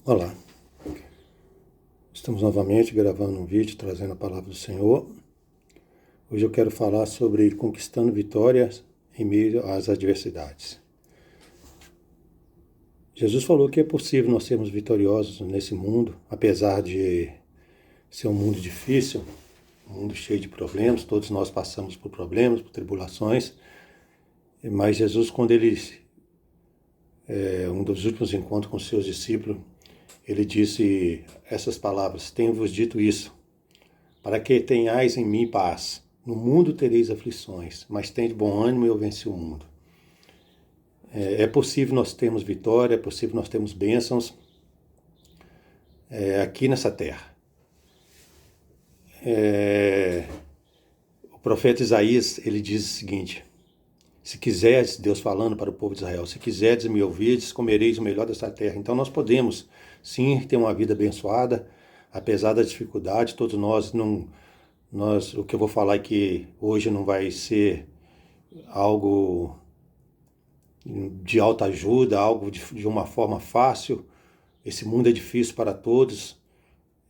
Olá, estamos novamente gravando um vídeo trazendo a palavra do Senhor. Hoje eu quero falar sobre conquistando vitórias em meio às adversidades. Jesus falou que é possível nós sermos vitoriosos nesse mundo, apesar de ser um mundo difícil, um mundo cheio de problemas, todos nós passamos por problemas, por tribulações, mas Jesus, quando um dos últimos encontros com os seus discípulos, ele disse essas palavras: tenho-vos dito isso, para que tenhais em mim paz. No mundo tereis aflições, mas tende bom ânimo, eu venci o mundo. É possível nós termos vitória, é possível nós termos bênçãos aqui nessa terra. O profeta Isaías, ele diz o seguinte: se quiseres, Deus falando para o povo de Israel, se quiseres me ouvirdes, comereis o melhor dessa terra. Então nós podemos, sim, ter uma vida abençoada, apesar da dificuldade. Todos o que eu vou falar aqui hoje não vai ser algo de alta ajuda, algo de uma forma fácil. Esse mundo é difícil para todos,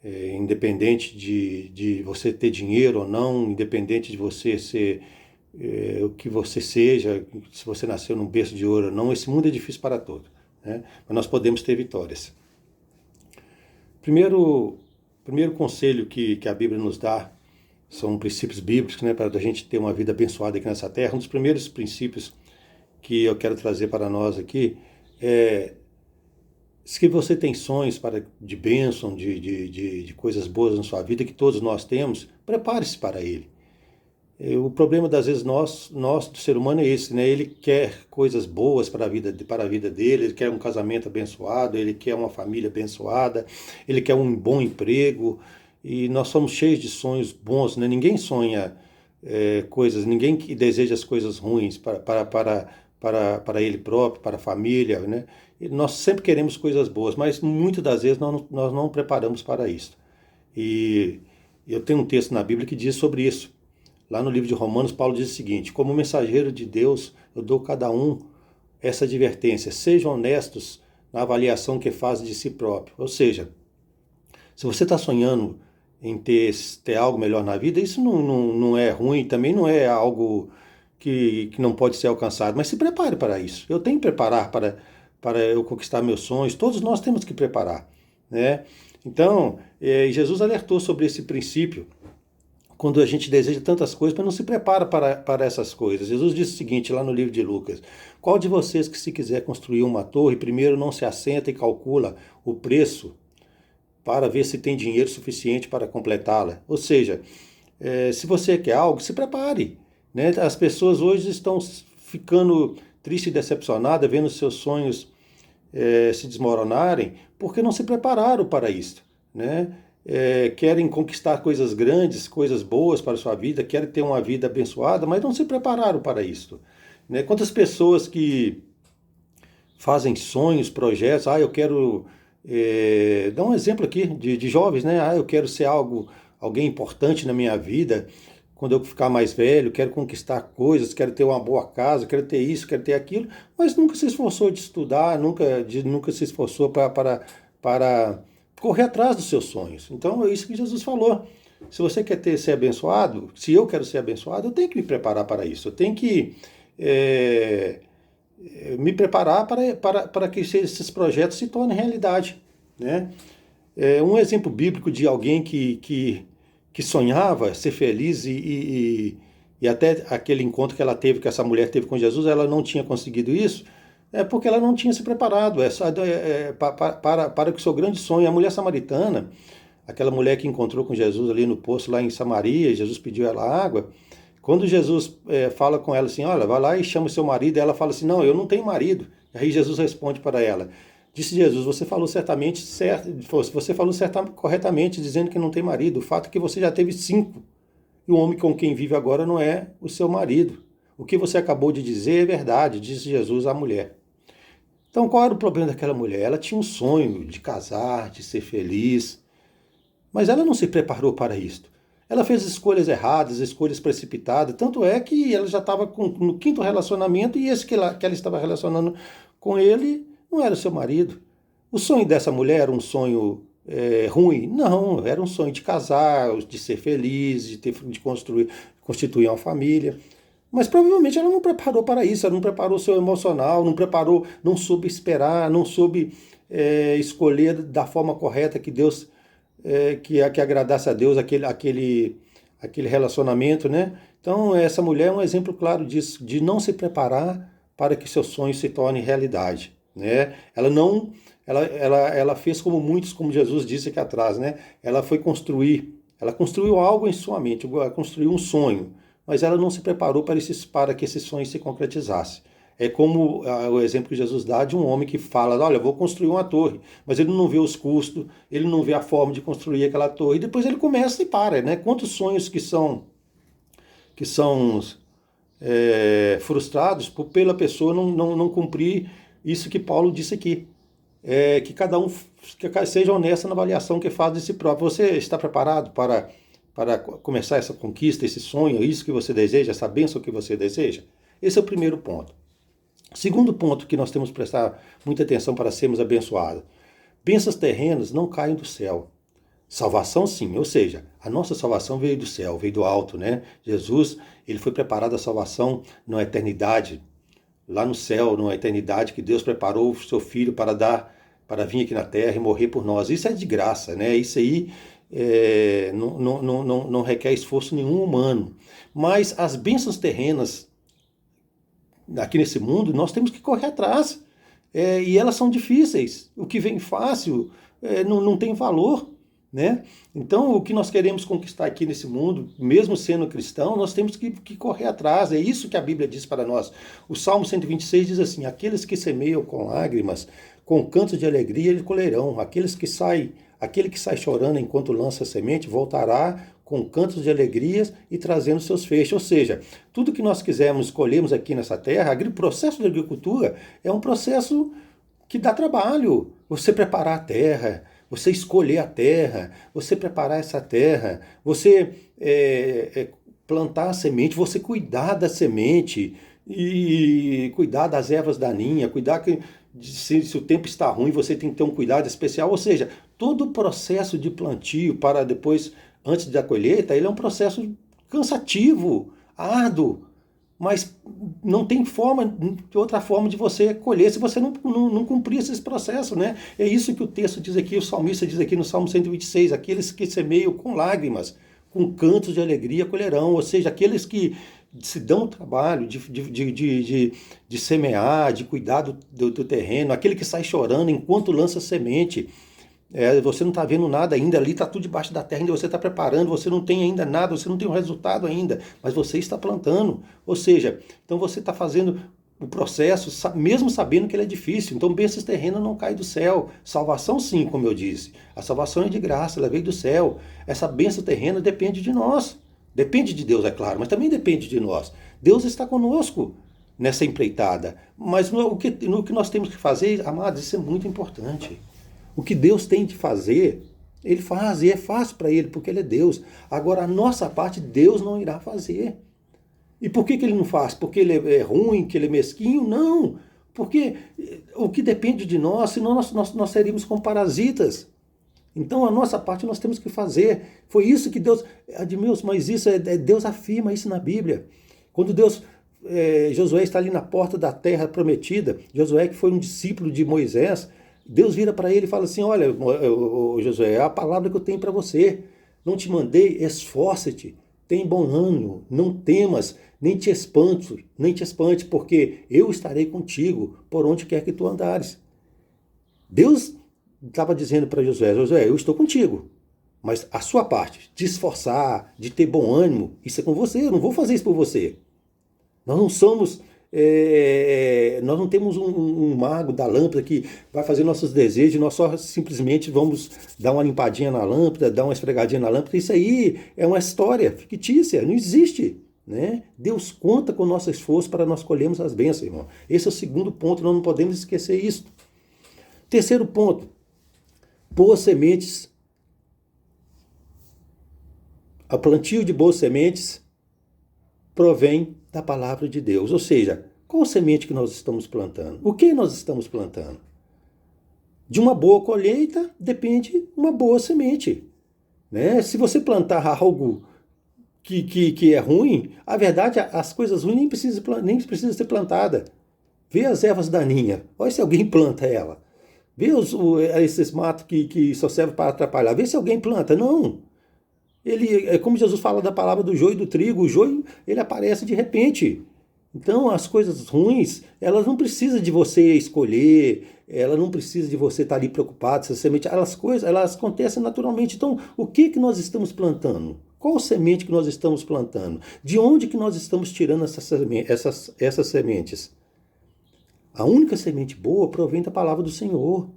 independente de você ter dinheiro ou não, independente de você ser o que você seja, se você nasceu num berço de ouro ou não, esse mundo é difícil para todos, né? Mas nós podemos ter vitórias. Primeiro conselho que a Bíblia nos dá são princípios bíblicos, né, para a gente ter uma vida abençoada aqui nessa terra. Um dos primeiros princípios que eu quero trazer para nós aqui é: se você tem sonhos de bênção, de coisas boas na sua vida, que todos nós temos, prepare-se para ele. O problema das vezes nós do ser humano é esse, né? Ele quer coisas boas para a vida dele, ele quer um casamento abençoado, ele quer uma família abençoada, ele quer um bom emprego, e nós somos cheios de sonhos bons, né? Ninguém sonha ninguém deseja as coisas ruins para ele próprio, para a família, né? E nós sempre queremos coisas boas, mas muitas das vezes nós não preparamos para isso. E eu tenho um texto na Bíblia que diz sobre isso. Lá no livro de Romanos, Paulo diz o seguinte: como mensageiro de Deus, eu dou a cada um essa advertência: sejam honestos na avaliação que faz de si próprio. Ou seja, se você está sonhando em ter algo melhor na vida, isso não é ruim, também não é algo que não pode ser alcançado, mas se prepare para isso. Eu tenho que preparar para eu conquistar meus sonhos, todos nós temos que preparar, né? Então, Jesus alertou sobre esse princípio. Quando a gente deseja tantas coisas, mas não se prepara para essas coisas. Jesus disse o seguinte lá no livro de Lucas: qual de vocês que, se quiser construir uma torre, primeiro não se assenta e calcula o preço para ver se tem dinheiro suficiente para completá-la? Ou seja, se você quer algo, se prepare, né? As pessoas hoje estão ficando tristes e decepcionadas, vendo seus sonhos se desmoronarem, porque não se prepararam para isso, né? Querem conquistar coisas grandes, coisas boas para a sua vida, querem ter uma vida abençoada, mas não se prepararam para isso, né? Quantas pessoas que fazem sonhos, projetos, eu quero dar um exemplo aqui de jovens, né? Eu quero ser alguém importante na minha vida, quando eu ficar mais velho, quero conquistar coisas, quero ter uma boa casa, quero ter isso, quero ter aquilo, mas nunca se esforçou de estudar, nunca se esforçou para correr atrás dos seus sonhos. Então é isso que Jesus falou. Se você quer ser abençoado, se eu quero ser abençoado, eu tenho que me preparar para isso. Eu tenho que me preparar para que esses projetos se tornem realidade, né? Um exemplo bíblico de alguém que sonhava ser feliz e até aquele encontro que essa mulher teve com Jesus, ela não tinha conseguido isso, porque ela não tinha se preparado para o seu grande sonho. A mulher samaritana, aquela mulher que encontrou com Jesus ali no poço, lá em Samaria, Jesus pediu ela água. Quando Jesus fala com ela assim: olha, vai lá e chama o seu marido, ela fala assim: não, eu não tenho marido. Aí Jesus responde para ela: disse Jesus, você falou corretamente dizendo que não tem marido. O fato é que você já teve 5, e o homem com quem vive agora não é o seu marido. O que você acabou de dizer é verdade, disse Jesus à mulher. Então, qual era o problema daquela mulher? Ela tinha um sonho de casar, de ser feliz, mas ela não se preparou para isso. Ela fez escolhas erradas, escolhas precipitadas, tanto é que ela já estava no 5º relacionamento, e esse que ela estava relacionando com ele não era o seu marido. O sonho dessa mulher era um sonho ruim? Não, era um sonho de casar, de ser feliz, de constituir uma família. Mas provavelmente ela não preparou para isso, ela não preparou o seu emocional, não preparou, não soube esperar, não soube escolher da forma correta que Deus, que agradasse a Deus aquele relacionamento, né? Então essa mulher é um exemplo claro disso, de não se preparar para que seu sonho se torne realidade, né? Ela fez como muitos, como Jesus disse aqui atrás, né? Ela construiu algo em sua mente, ela construiu um sonho, mas ela não se preparou para que esse sonho se concretizasse. É como o exemplo que Jesus dá de um homem que fala, olha, eu vou construir uma torre, mas ele não vê os custos, ele não vê a forma de construir aquela torre, e depois ele começa e para, né? Quantos sonhos que são frustrados pela pessoa não cumprir isso que Paulo disse aqui. Que cada um seja honesto na avaliação que faz de si próprio. Você está preparado para começar essa conquista, esse sonho, isso que você deseja, essa bênção que você deseja? Esse é o primeiro ponto. Segundo ponto que nós temos que prestar muita atenção para sermos abençoados. Bênçãos terrenas não caem do céu. Salvação sim, ou seja, a nossa salvação veio do céu, veio do alto, né? Jesus, ele foi preparado a salvação na eternidade, lá no céu, numa eternidade que Deus preparou o seu Filho para vir aqui na terra e morrer por nós. Isso é de graça, né? Isso aí não requer esforço nenhum humano. Mas as bênçãos terrenas aqui nesse mundo, nós temos que correr atrás. E elas são difíceis. O que vem fácil não tem valor, né? Então, o que nós queremos conquistar aqui nesse mundo, mesmo sendo cristão, nós temos que correr atrás. É isso que a Bíblia diz para nós. O Salmo 126 diz assim: aqueles que semeiam com lágrimas, com cantos de alegria, eles colherão. Aquele que sai chorando enquanto lança a semente, voltará com cantos de alegrias e trazendo seus feixes. Ou seja, tudo que nós quisermos, escolhermos aqui nessa terra, o processo de agricultura é um processo que dá trabalho. Você preparar a terra, você escolher a terra, você preparar essa terra, você plantar a semente, você cuidar da semente e cuidar das ervas daninhas, cuidar se o tempo está ruim, você tem que ter um cuidado especial. Ou seja, todo o processo de plantio para depois, antes da colheita, ele é um processo cansativo, árduo, mas não tem outra forma de você colher se você não cumprir esse processo, né? É isso que o texto diz aqui, o salmista diz aqui no Salmo 126, aqueles que semeiam com lágrimas, com cantos de alegria colherão, ou seja, aqueles que se dão o trabalho de semear, de cuidar do terreno, aquele que sai chorando enquanto lança semente. Você não está vendo nada ainda, ali está tudo debaixo da terra, ainda você está preparando, você não tem ainda nada, você não tem um resultado ainda, mas você está plantando. Ou seja, então você está fazendo o processo, mesmo sabendo que ele é difícil. Então, bênçãos terrenas não caem do céu. Salvação sim, como eu disse. A salvação é de graça, ela veio do céu. Essa bênção terrena depende de nós. Depende de Deus, é claro, mas também depende de nós. Deus está conosco nessa empreitada. Mas no que nós temos que fazer, amados, isso é muito importante. O que Deus tem de fazer, Ele faz, e é fácil para Ele, porque Ele é Deus. Agora, a nossa parte, Deus não irá fazer. E por que Ele não faz? Porque Ele é ruim, que Ele é mesquinho? Não, porque o que depende de nós, senão nós seríamos como parasitas. Então, a nossa parte nós temos que fazer. Foi isso que Deus... Admilson, mas isso Deus afirma isso na Bíblia. Quando Josué está ali na porta da terra prometida, Josué, que foi um discípulo de Moisés, Deus vira para ele e fala assim: olha, Josué, é a palavra que eu tenho para você. Não te mandei, esforça-te, tem bom ânimo, não temas, nem te espante, porque eu estarei contigo por onde quer que tu andares. Deus estava dizendo para Josué: Josué, eu estou contigo, mas a sua parte, de esforçar, de ter bom ânimo, isso é com você, eu não vou fazer isso por você. Nós não somos... nós não temos um mago da lâmpada que vai fazer nossos desejos, nós só simplesmente vamos dar uma limpadinha na lâmpada, dar uma esfregadinha na lâmpada. Isso aí é uma história fictícia, não existe, né? Deus conta com o nosso esforço para nós colhermos as bênçãos, irmão. Esse é o segundo ponto, nós não podemos esquecer isso. Terceiro ponto, boas sementes. O plantio de boas sementes provém da palavra de Deus. Ou seja, qual semente que nós estamos plantando? O que nós estamos plantando? De uma boa colheita depende uma boa semente, né? Se você plantar algo que é ruim, a verdade, as coisas ruins nem precisa ser plantada. Vê as ervas daninhas, olha se alguém planta ela. Vê esses matos que só servem para atrapalhar, vê se alguém planta. Não. Ele, é como Jesus fala da palavra do joio e do trigo, o joio ele aparece de repente. Então as coisas ruins, elas não precisam de você escolher, ela não precisa de você estar ali preocupado, se a semente, elas acontecem naturalmente. Então, o que nós estamos plantando? Qual semente que nós estamos plantando? De onde que nós estamos tirando essas sementes? A única semente boa provém da palavra do Senhor.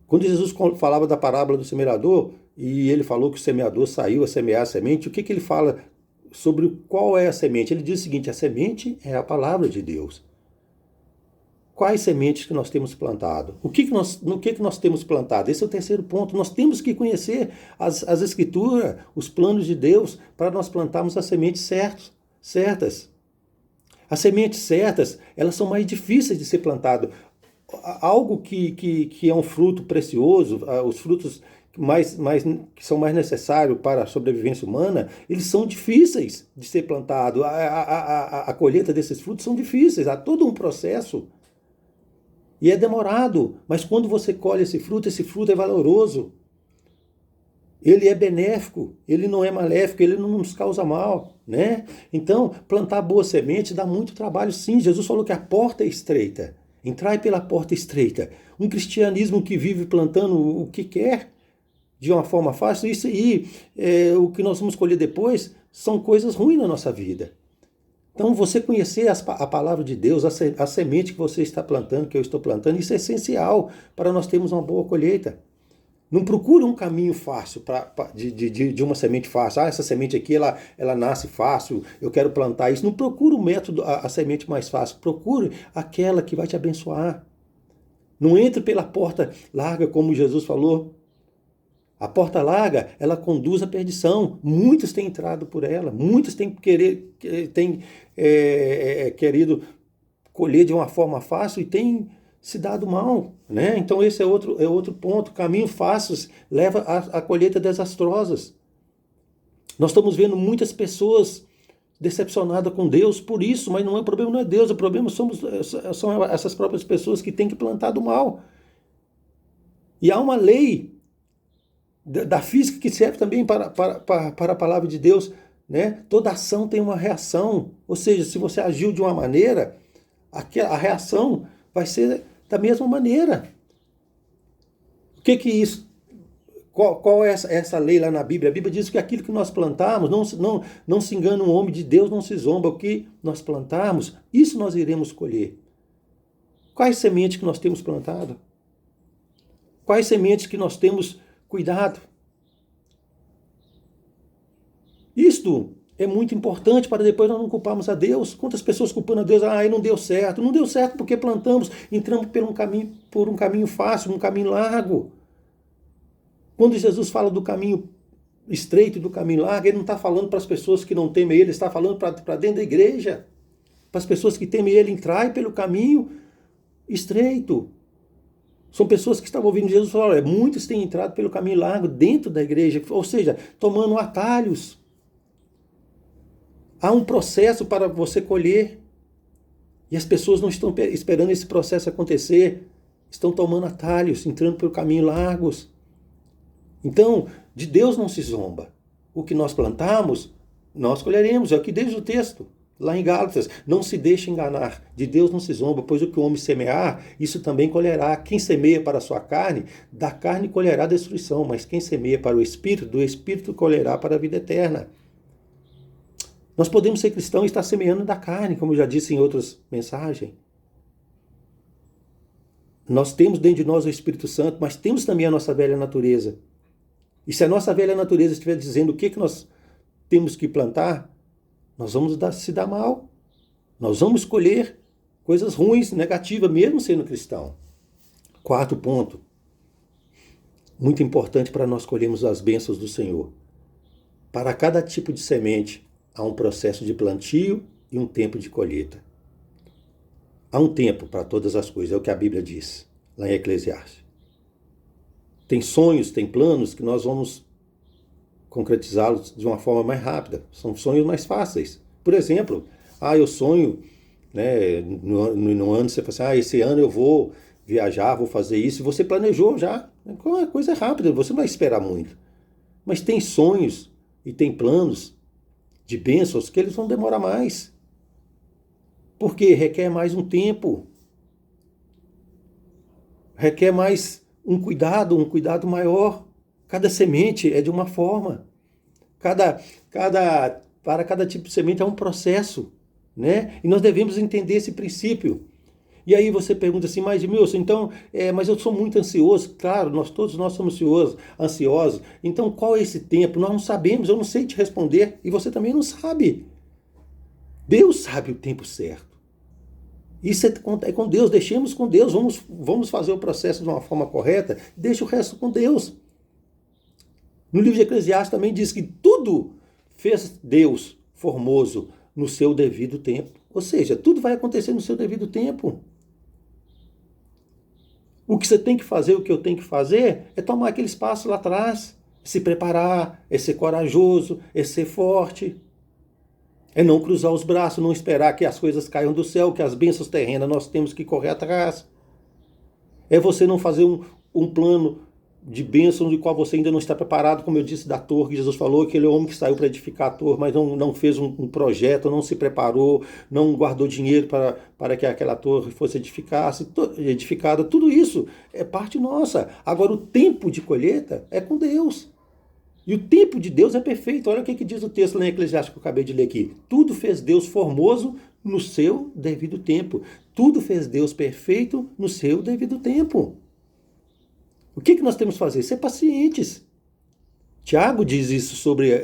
Quando Jesus falava da parábola do semeador, e ele falou que o semeador saiu a semear a semente, o que ele fala sobre qual é a semente? Ele diz o seguinte: a semente é a palavra de Deus. Quais sementes que nós temos plantado? No que nós temos plantado? Esse é o terceiro ponto. Nós temos que conhecer as escrituras, os planos de Deus, para nós plantarmos as sementes certas. As sementes certas, elas são mais difíceis de ser plantado. Algo que é um fruto precioso, os frutos que são mais necessários para a sobrevivência humana, eles são difíceis de ser plantado. A colheita desses frutos são difíceis, há todo um processo. E é demorado, mas quando você colhe esse fruto é valoroso. Ele é benéfico, ele não é maléfico, ele não nos causa mal, né? Então, plantar boa semente dá muito trabalho, sim. Jesus falou que a porta é estreita. Entrai pela porta estreita. Um cristianismo que vive plantando o que quer, de uma forma fácil, isso aí, o que nós vamos colher depois, são coisas ruins na nossa vida. Então, você conhecer a palavra de Deus, a semente que você está plantando, que eu estou plantando, isso é essencial para nós termos uma boa colheita. Não procure um caminho fácil de uma semente fácil. Essa semente aqui, ela nasce fácil, eu quero plantar isso. Não procure o método, a semente mais fácil. Procure aquela que vai te abençoar. Não entre pela porta larga, como Jesus falou. A porta larga, ela conduz à perdição. Muitos têm entrado por ela. Muitos têm querido colher de uma forma fácil e têm se dado mal, né? Então esse é outro ponto. Caminhos fáceis leva a colheita desastrosas. Nós estamos vendo muitas pessoas decepcionadas com Deus por isso, mas o problema não é Deus, o problema são essas próprias pessoas que têm que plantar do mal. E há uma lei da física que serve também para a palavra de Deus, né? Toda ação tem uma reação, ou seja, se você agiu de uma maneira, a reação vai ser da mesma maneira. O que isso? Qual é essa lei lá na Bíblia? A Bíblia diz que aquilo que nós plantarmos, não se engana um homem de Deus, não se zomba. O que nós plantarmos, isso nós iremos colher. Quais sementes que nós temos plantado? Quais sementes que nós temos cuidado? Isto é muito importante para depois nós não culparmos a Deus. Quantas pessoas culpando a Deus? Aí não deu certo. Não deu certo porque plantamos, entramos por um caminho fácil, um caminho largo. Quando Jesus fala do caminho estreito e do caminho largo, ele não está falando para as pessoas que não temem ele, ele está falando para dentro da igreja. Para as pessoas que temem ele, entrai pelo caminho estreito. São pessoas que estavam ouvindo Jesus falar, olha, muitos têm entrado pelo caminho largo dentro da igreja, ou seja, tomando atalhos. Há um processo para você colher. E as pessoas não estão esperando esse processo acontecer. Estão tomando atalhos, entrando por caminhos largos. Então, de Deus não se zomba. O que nós plantamos, nós colheremos. É o que diz o texto, lá em Gálatas. Não se deixe enganar. De Deus não se zomba, pois o que o homem semear, isso também colherá. Quem semeia para a sua carne, da carne colherá destruição. Mas quem semeia para o Espírito, do Espírito colherá para a vida eterna. Nós podemos ser cristãos e estar semeando da carne, como eu já disse em outras mensagens. Nós temos dentro de nós o Espírito Santo, mas temos também a nossa velha natureza. E se a nossa velha natureza estiver dizendo o que nós temos que plantar, nós vamos se dar mal. Nós vamos colher coisas ruins, negativas, mesmo sendo cristão. Quarto ponto, muito importante para nós colhermos as bênçãos do Senhor. Para cada tipo de semente, há um processo de plantio e um tempo de colheita. Há um tempo para todas as coisas, é o que a Bíblia diz. lá em Eclesiastes. Tem sonhos, tem planos que nós vamos concretizá-los de uma forma mais rápida. São sonhos mais fáceis. Por exemplo, eu sonho, né, no ano você fala assim, esse ano eu vou viajar, vou fazer isso, e você planejou já. É uma coisa rápida, você não vai esperar muito. Mas tem sonhos e tem planos de bênçãos que eles vão demorar mais. Porque requer mais um tempo. Requer mais um cuidado maior. Cada semente é de uma forma. Para cada tipo de semente é um processo, né? E nós devemos entender esse princípio. E aí você pergunta assim, mas Edmilson, então, mas eu sou muito ansioso. Claro, todos nós somos ansiosos. Então qual é esse tempo? Nós não sabemos, eu não sei te responder. E você também não sabe. Deus sabe o tempo certo. Isso é com Deus, deixemos com Deus. Vamos fazer o processo de uma forma correta. Deixa o resto com Deus. No livro de Eclesiastes também diz que tudo fez Deus formoso no seu devido tempo. Ou seja, tudo vai acontecer no seu devido tempo. O que você tem que fazer, o que eu tenho que fazer, é tomar aquele espaço lá atrás, se preparar, é ser corajoso, é ser forte, é não cruzar os braços, não esperar que as coisas caiam do céu, que as bênçãos terrenas nós temos que correr atrás. É você não fazer um plano de bênção de qual você ainda não está preparado, como eu disse da torre, que Jesus falou, aquele homem que saiu para edificar a torre, mas não fez um projeto, não se preparou, não guardou dinheiro para que aquela torre fosse edificada. Tudo isso é parte nossa. Agora, o tempo de colheita é com Deus. E o tempo de Deus é perfeito. Olha o que diz o texto lá em Eclesiastes que eu acabei de ler aqui. Tudo fez Deus formoso no seu devido tempo. Tudo fez Deus perfeito no seu devido tempo. O que nós temos que fazer? Ser pacientes. Tiago diz isso sobre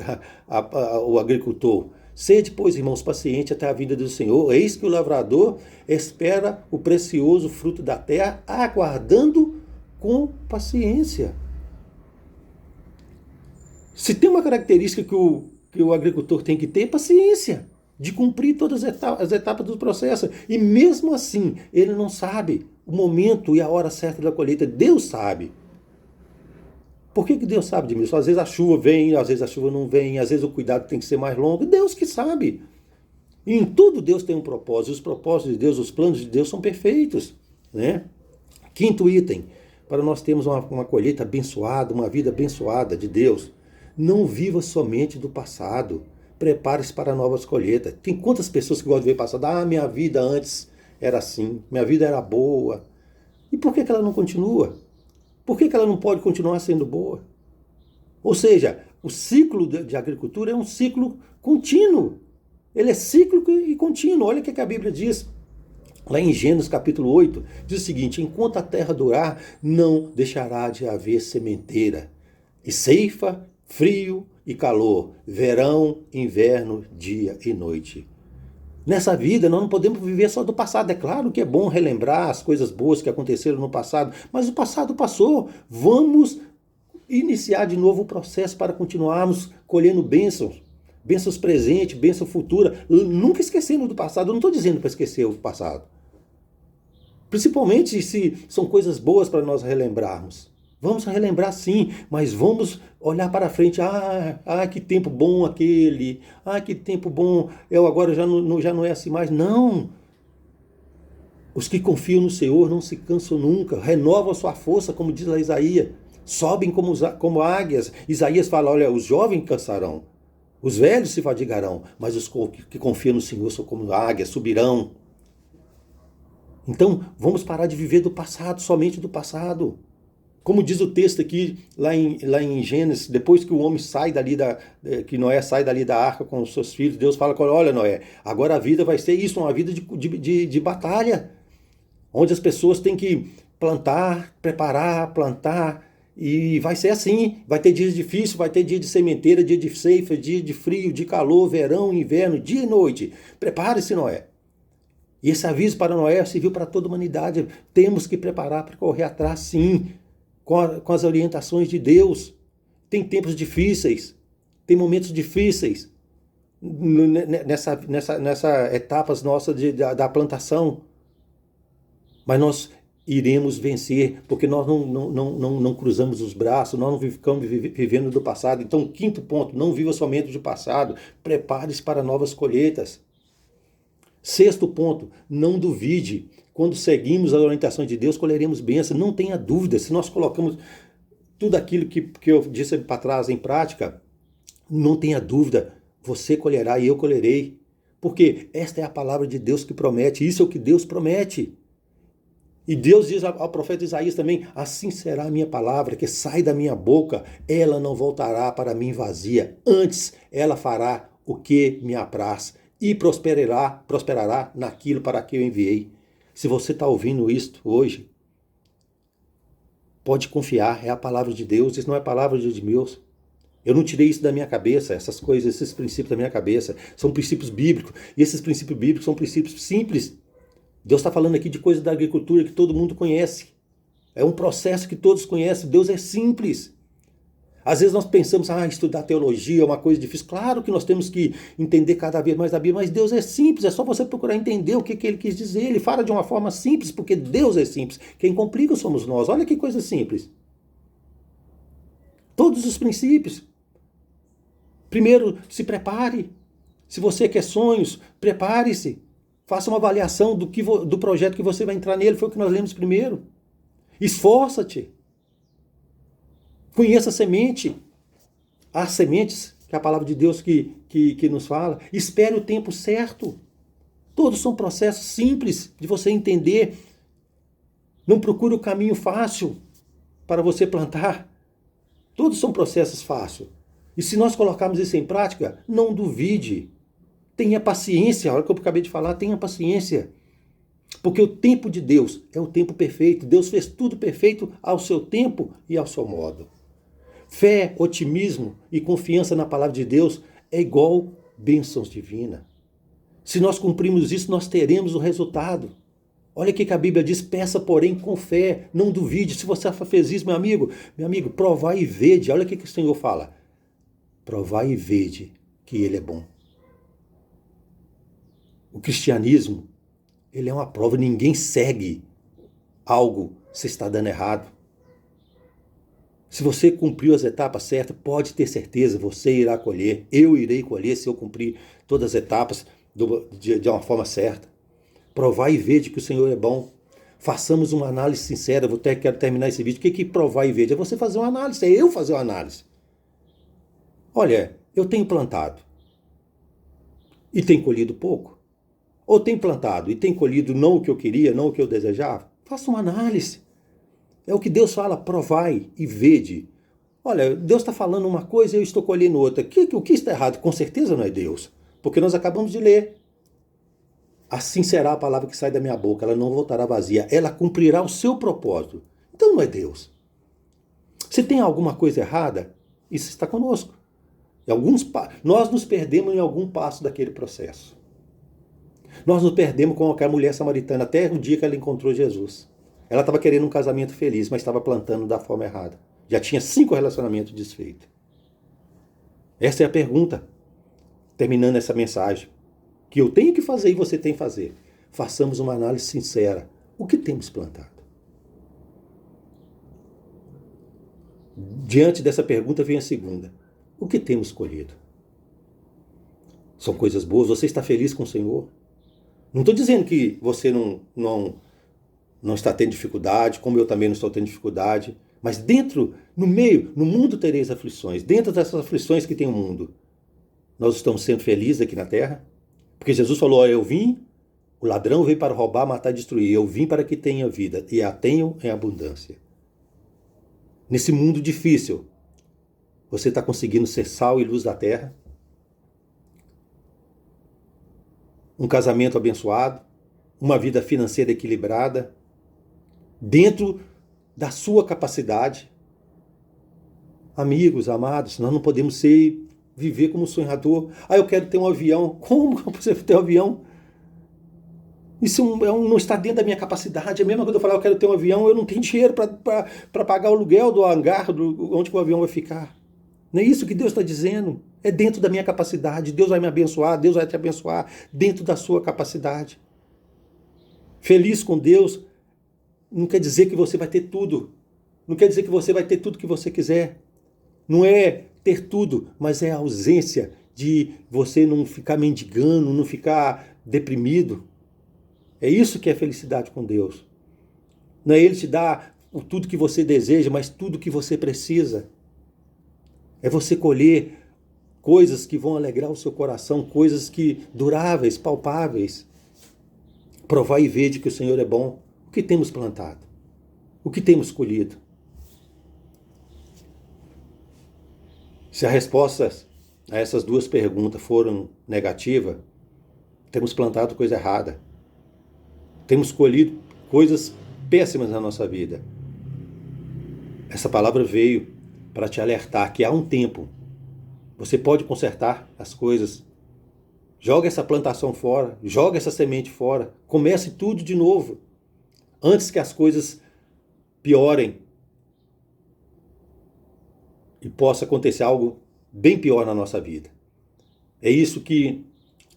o agricultor. Sede, pois, irmãos, paciente até a vinda do Senhor. Eis que o lavrador espera o precioso fruto da terra, aguardando com paciência. Se tem uma característica que o agricultor tem que ter, é paciência, de cumprir todas as etapas do processo. E mesmo assim, ele não sabe o momento e a hora certa da colheita. Deus sabe. Por que Deus sabe de mim? Às vezes a chuva vem, às vezes a chuva não vem, às vezes o cuidado tem que ser mais longo. Deus que sabe. E em tudo Deus tem um propósito. Os propósitos de Deus, os planos de Deus são perfeitos, né? Quinto item, para nós termos uma colheita abençoada, uma vida abençoada de Deus. Não viva somente do passado. Prepare-se para novas colheitas. Tem quantas pessoas que gostam de ver passado? Minha vida antes era assim, minha vida era boa. E por que ela não continua? Por que ela não pode continuar sendo boa? Ou seja, o ciclo de agricultura é um ciclo contínuo. Ele é cíclico e contínuo. Olha o que a Bíblia diz. Lá em Gênesis capítulo 8, diz o seguinte: enquanto a terra durar, não deixará de haver sementeira. E ceifa, frio e calor, verão, inverno, dia e noite. Nessa vida, nós não podemos viver só do passado. É claro que é bom relembrar as coisas boas que aconteceram no passado, mas o passado passou. Vamos iniciar de novo o processo para continuarmos colhendo bênçãos. Bênçãos presentes, bênção futura. Nunca esquecendo do passado. Eu não estou dizendo para esquecer o passado. Principalmente se são coisas boas para nós relembrarmos. Vamos relembrar sim, mas vamos olhar para frente. Que tempo bom aquele. Que tempo bom. Eu agora já não é assim mais. Não. Os que confiam no Senhor não se cansam nunca. Renovam a sua força, como diz lá Isaías. Sobem como águias. Isaías fala, olha, os jovens cansarão. Os velhos se fadigarão. Mas os que confiam no Senhor são como águias, subirão. Então, vamos parar de viver do passado, somente do passado. Como diz o texto aqui, lá em Gênesis, depois que o homem sai dali que Noé sai dali da arca com os seus filhos, Deus fala com ele, olha Noé, agora a vida vai ser isso, uma vida de batalha, onde as pessoas têm que plantar, preparar, plantar, e vai ser assim, vai ter dias difíceis, vai ter dia de sementeira, dia de ceifa, dia de frio, de calor, verão, inverno, dia e noite. Prepare-se, Noé. E esse aviso para Noé serviu para toda a humanidade. Temos que preparar para correr atrás, sim, com as orientações de Deus. Tem tempos difíceis, tem momentos difíceis nessa etapas nossas da plantação. Mas nós iremos vencer, porque nós não cruzamos os braços, nós não ficamos vivendo do passado. Então, quinto ponto, não viva somente do passado, prepare-se para novas colheitas. Sexto ponto, não duvide. Quando seguimos a orientação de Deus, colheremos bênção. Não tenha dúvida, se nós colocamos tudo aquilo que eu disse para trás em prática, não tenha dúvida, você colherá e eu colherei. Porque esta é a palavra de Deus que promete, isso é o que Deus promete. E Deus diz ao profeta Isaías também, assim será a minha palavra que sai da minha boca, ela não voltará para mim vazia, antes ela fará o que me apraz e prosperará naquilo para que eu enviei. Se você está ouvindo isto hoje, pode confiar, é a palavra de Deus, isso não é palavra de Edmilson. Eu não tirei isso da minha cabeça, essas coisas, esses princípios da minha cabeça, são princípios bíblicos, e esses princípios bíblicos são princípios simples. Deus está falando aqui de coisas da agricultura que todo mundo conhece. É um processo que todos conhecem. Deus é simples. Às vezes nós pensamos, estudar teologia é uma coisa difícil. Claro que nós temos que entender cada vez mais da Bíblia, mas Deus é simples. É só você procurar entender o que ele quis dizer. Ele fala de uma forma simples, porque Deus é simples. Quem complica somos nós. Olha que coisa simples. Todos os princípios. Primeiro, se prepare. Se você quer sonhos, prepare-se. Faça uma avaliação do projeto que você vai entrar nele. Foi o que nós lemos primeiro. Esforça-te. Conheça a semente. As sementes, que é a palavra de Deus que nos fala. Espere o tempo certo. Todos são processos simples de você entender. Não procure o caminho fácil para você plantar. Todos são processos fáceis. E se nós colocarmos isso em prática, não duvide. Tenha paciência, a hora que eu acabei de falar, tenha paciência. Porque o tempo de Deus é o tempo perfeito. Deus fez tudo perfeito ao seu tempo e ao seu modo. Fé, otimismo e confiança na palavra de Deus é igual bênçãos divinas. Se nós cumprirmos isso, nós teremos o resultado. Olha o que a Bíblia diz, peça porém com fé, não duvide. Se você fez isso, meu amigo, provai e vede. Olha o que o Senhor fala. Provai e vede que Ele é bom. O cristianismo, ele é uma prova, ninguém segue algo se está dando errado. Se você cumpriu as etapas certas, pode ter certeza, você irá colher, eu irei colher se eu cumprir todas as etapas de uma forma certa. Provar e ver de que o Senhor é bom. Façamos uma análise sincera, quero terminar esse vídeo. O que é provar e ver? É você fazer uma análise, é eu fazer uma análise. Olha, eu tenho plantado e tenho colhido pouco. Ou tenho plantado e tenho colhido não o que eu queria, não o que eu desejava. Faça uma análise. É o que Deus fala, provai e vede. Olha, Deus está falando uma coisa e eu estou colhendo outra. O que está errado? Com certeza não é Deus. Porque nós acabamos de ler. Assim será a palavra que sai da minha boca, ela não voltará vazia. Ela cumprirá o seu propósito. Então não é Deus. Se tem alguma coisa errada, isso está conosco. Nós nos perdemos em algum passo daquele processo. Nós nos perdemos com aquela mulher samaritana até o dia que ela encontrou Jesus. Ela estava querendo um casamento feliz, mas estava plantando da forma errada. Já tinha 5 relacionamentos desfeitos. Essa é a pergunta, terminando essa mensagem, que eu tenho que fazer e você tem que fazer. Façamos uma análise sincera. O que temos plantado? Diante dessa pergunta vem a segunda. O que temos colhido? São coisas boas? Você está feliz com o Senhor? Não estou dizendo que você não está tendo dificuldade, como eu também não estou tendo dificuldade, mas no mundo tereis aflições. Dentro dessas aflições que tem o mundo, nós estamos sendo felizes aqui na terra? Porque Jesus falou, o ladrão veio para roubar, matar e destruir. Eu vim para que tenha vida e a tenham em abundância. Nesse mundo difícil, você está conseguindo ser sal e luz da terra? Um casamento abençoado, uma vida financeira equilibrada, dentro da sua capacidade. Amigos, amados, nós não podemos viver como sonhador. Eu quero ter um avião. Como você ter um avião? Isso não está dentro da minha capacidade. É a mesma coisa eu falar, eu quero ter um avião, eu não tenho dinheiro para pagar o aluguel do hangar, onde o avião vai ficar. Não é isso que Deus está dizendo. É dentro da minha capacidade. Deus vai me abençoar, Deus vai te abençoar dentro da sua capacidade. Feliz com Deus não quer dizer que você vai ter tudo. Não quer dizer que você vai ter tudo que você quiser. Não é ter tudo, mas é a ausência de você não ficar mendigando, não ficar deprimido. É isso que é felicidade com Deus. Não é Ele te dar tudo que você deseja, mas tudo que você precisa. É você colher coisas que vão alegrar o seu coração, coisas que duráveis, palpáveis. Provar e ver de que o Senhor é bom. O que temos plantado? O que temos colhido? Se a resposta a essas duas perguntas foram negativas, temos plantado coisa errada. Temos colhido coisas péssimas na nossa vida. Essa palavra veio para te alertar que há um tempo. Você pode consertar as coisas. Joga essa plantação fora, joga essa semente fora. Comece tudo de novo. Antes que as coisas piorem e possa acontecer algo bem pior na nossa vida. É isso que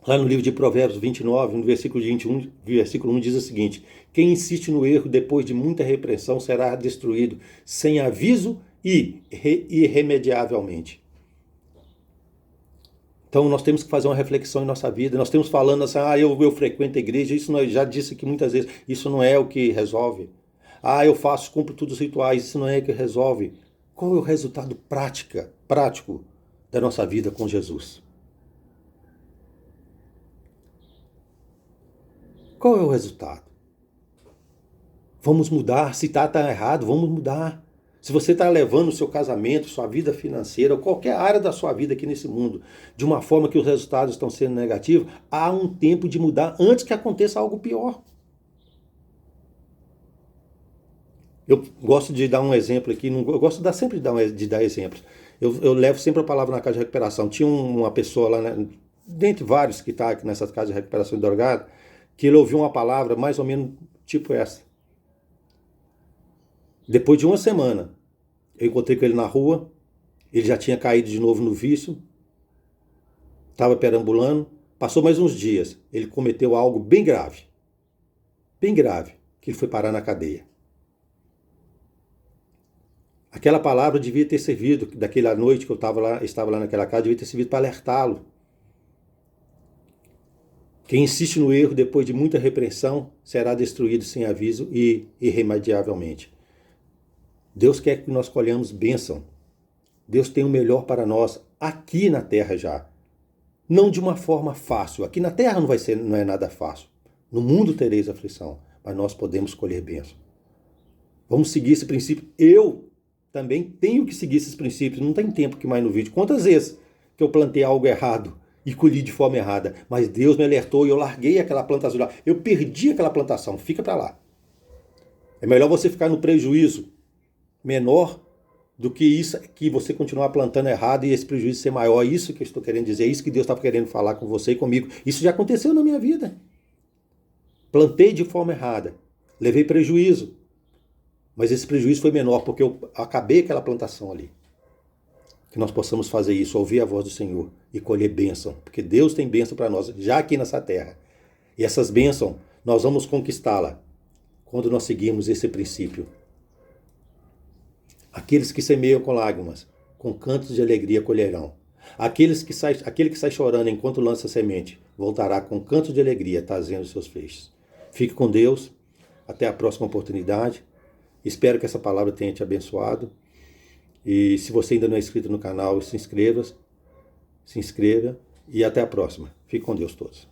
lá no livro de Provérbios 29, no versículo 21, versículo 1 diz o seguinte: quem insiste no erro depois de muita repreensão será destruído sem aviso e irremediavelmente. Então nós temos que fazer uma reflexão em nossa vida. Nós temos falando assim, eu frequento a igreja, isso não, já disse aqui muitas vezes, isso não é o que resolve. Eu faço, cumpro todos os rituais, isso não é o que resolve. Qual é o resultado prático da nossa vida com Jesus? Qual é o resultado? Vamos mudar. Se está errado, vamos mudar. Se você está levando o seu casamento, sua vida financeira, ou qualquer área da sua vida aqui nesse mundo, de uma forma que os resultados estão sendo negativos, há um tempo de mudar antes que aconteça algo pior. Eu gosto de dar um exemplo aqui, eu gosto sempre de dar exemplos. Eu levo sempre a palavra na casa de recuperação. Tinha uma pessoa lá, né, dentre vários que está aqui nessa casa de recuperação de drogado, que ele ouviu uma palavra mais ou menos tipo essa. Depois de uma semana, eu encontrei com ele na rua, ele já tinha caído de novo no vício, estava perambulando, passou mais uns dias, ele cometeu algo bem grave, que ele foi parar na cadeia. Aquela palavra devia ter servido, daquela noite que eu estava lá naquela casa, devia ter servido para alertá-lo. Quem insiste no erro depois de muita repreensão será destruído sem aviso e irremediavelmente. Deus quer que nós colhamos bênção. Deus tem o melhor para nós aqui na terra já. Não de uma forma fácil. Aqui na terra não é nada fácil. No mundo tereis aflição, mas nós podemos colher bênção. Vamos seguir esse princípio. Eu também tenho que seguir esses princípios. Não tem tempo que mais no vídeo. Quantas vezes que eu plantei algo errado e colhi de forma errada, mas Deus me alertou e eu larguei aquela plantação lá. Eu perdi aquela plantação. Fica para lá. É melhor você ficar no prejuízo menor do que isso, que você continuar plantando errado e esse prejuízo ser maior. É isso que eu estou querendo dizer, é isso que Deus estava querendo falar com você e comigo. Isso já aconteceu na minha vida. Plantei de forma errada, levei prejuízo, mas esse prejuízo foi menor porque eu acabei aquela plantação ali. Que nós possamos fazer isso, ouvir a voz do Senhor e colher bênção, porque Deus tem bênção para nós já aqui nessa terra. E essas bênçãos nós vamos conquistá-la quando nós seguirmos esse princípio. Aqueles que semeiam com lágrimas, com cantos de alegria colherão. Aquele que sai chorando enquanto lança a semente, voltará com cantos de alegria, trazendo seus feixes. Fique com Deus. Até a próxima oportunidade. Espero que essa palavra tenha te abençoado. E se você ainda não é inscrito no canal, se inscreva. E até a próxima. Fique com Deus todos.